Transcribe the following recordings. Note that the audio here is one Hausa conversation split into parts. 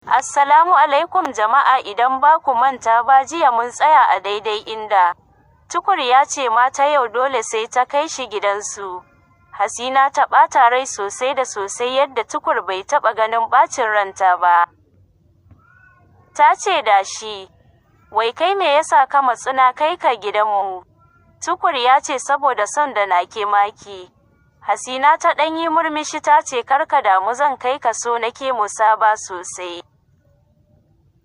Assalamu alaikum jama'a, idan ba ku manta ba jiya mun tsaya a daidai inda Tukur ya ce mata yau dole sai ta kai shi gidansu. Hasina ta ɓata rai sosai da sosai yadda Tukur bai taɓa ganin ɓacin ranta ba. Ta ce da shi, wai kai me yasa ka matsuna kai ka gidanmu? Tukur ya ce saboda son da nake maki. Hasina ta ɗan yi murmushi ta ce karka damu, zan kai ka, so nake mu saba sosai.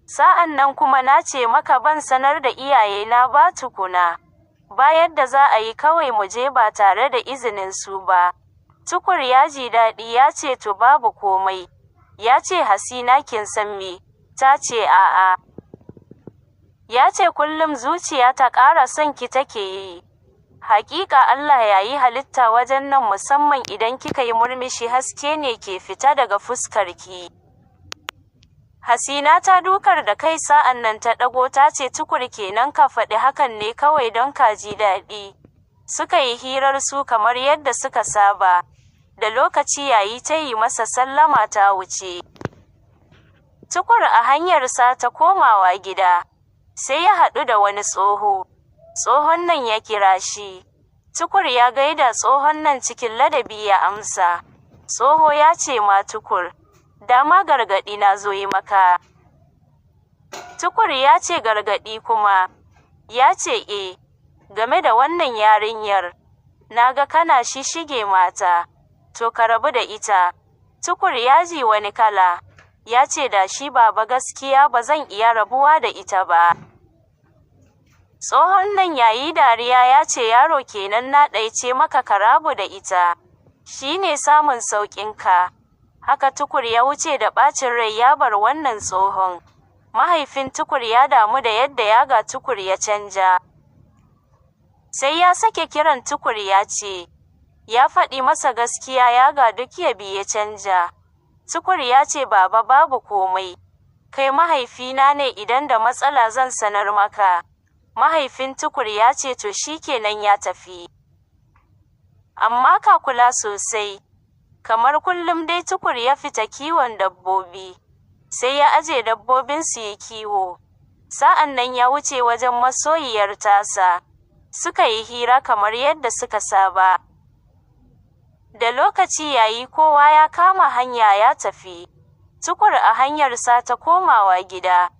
Sa'an nan kuma na ce maka ban sanar da iyayena ba tukuna. Ba yadda za a yi kawai mu je ba tare da izinin su ba. Tukur ya ji daɗi ya ce to babu komai. Ya ce Hasina kin san me? Ta ce a'a. Ya ce kullum zuciya ta ƙara son ki take yi. Hakika Allah ya yi halitta wajen nan, musamman idan kika yi murmushi haske ne ke fita daga fuskarki. Hasina ta dukar da kai sa'an nan ta ɗago ta ce Tukur kenan ka faɗi hakan ne kawai don ka ji daɗi. Suka yi hirar su kamar yadda suka saba. Da lokaci yayi ta yi masa sallama ta wuce. Tukur a hanyarsa ta komawa gida. Sai ya haɗu da wani tsoho. Tsohon nan ya kira shi. Tukur ya gaida tsohon nan cikin ladabi ya amsa. Tsoho ya ce ma Tukur, dama gargaɗi na zo yi maka. Tukur ya ce gargaɗi kuma? Ya ce game da wannan yarinyar. Na ga kana shishige mata. To ka rabu da ita. Tukur ya ji wani kala. Ya ce da shi baba gaskiya ba zan iya rabuwa da ita ba. Tsohon nan yayi dariya ya ce yaro kenan na ɗaice maka ka rabu da ita. Shi ne samun sauƙinka. Haka Tukur ya wuce da ɓacin rai ya bar wannan tsohon. Mahaifin Tukur ya damu da yadda ya ga Tukur ya canja. Sai ya sake kiran Tukur ya ce, ya faɗi masa gaskiya ya ga duk ya bi ya canja. Tukur ya ce baba babu komai. Kai mahaifina ne, idan da matsala zan sanar maka. Mahaifin Tukur ya ce to shikenan ya tafi. Amma ka kula sosai. Kamar kullum dai Tukur ya fita kiwon dabbobi. Sai ya aje dabbobin su yi kiwo. Sa'an nan ya wuce wajen masoyiyar tasa. Suka yi hira kamar yadda suka saba. Da lokaci yayi kowa ya kama hanya ya tafi. Tukur a hanyarsa ta komawa gida.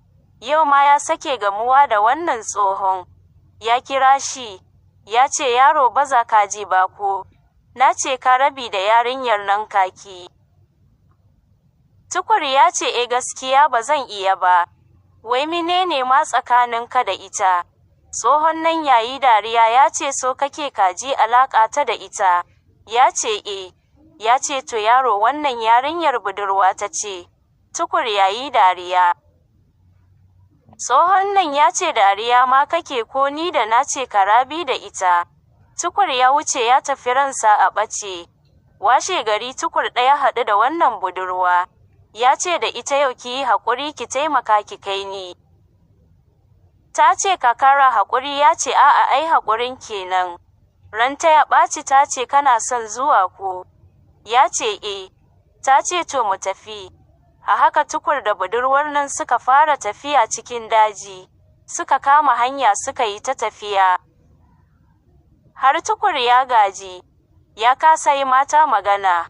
Yau ma ya sake gamuwa da wannan tsohon. Ya kira shi. Ya ce yaro baza ka ji ba ko? Na ce ka rabi da yarinyar nan kaki. Tukur ya ce gaskiya ba zan iya ba. Wai menene ma tsakaninka da ita? Tsohon nan yayi dariya ya ce so kake kaji alaƙa ta da ita. Ya ce Ya ce to yaro wannan yarinyar budurwa ta ce. Tukur yayi dariya. Tsohon nan ya ce dariya ma kake ko ni da na ce ka rabi da ita. Tukur ya wuce ya tafi ransa a ɓace. Washe gari Tukur ɗaya haɗu da wannan budurwa. Ya ce da ita yau ki yi haƙuri ki taimaka ki kai ni. Ta ce ka kara haƙuri, ya ce a'a ai haƙurin kenan. Ranta ya ɓaci ta ce kana son zuwa ko? Ya ce Ta ce to mu tafi. A haka Tukur da budurwar nan suka fara tafiya cikin daji. Suka kama hanya suka yi ta tafiya. Har Tukur ya gaji. Ya kasa yi mata magana.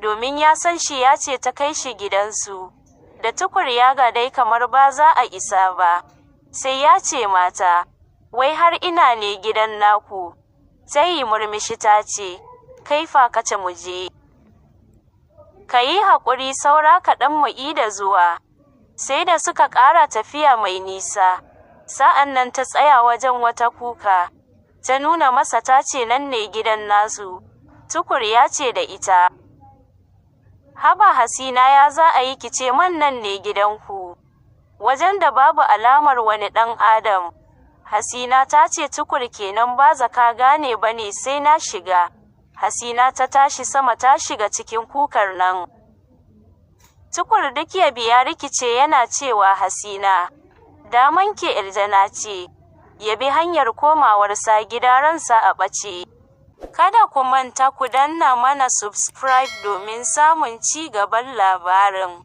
Domin ya san shi ya ce ta kai shi gidansu. Da Tukur ya ga dai kamar ba za a isa ba. Sai ya ce mata, wai har ina ne gidan naku? Sai yi murmushi ta ce, kai fa kace mu je. Ka yi haƙuri saura kaɗan mu da zuwa. Sai da suka ƙara tafiya mai nisa. Sa'an nan ta tsaya wajen wata kuka. Ta nuna masa ta ce nan ne gidan nasu. Tukur ya ce da ita, haba Hasina ya za a yi kice man nan ne gidanku? Wajen da babu alamar wani ɗan Adam. Hasina ta ce Tukur kenan ba za ka gane ba ne sai na shiga. Hasina ta tashi sama ta shiga cikin kukar nan. Tukur duk ya biya rikice yana cewa Hasina, daman ke iljana ce. Ya bi hanyar komawarsa gida ransa a ɓace. Kada ku manta ku danna mana subscribe domin samun ci gaban labarin.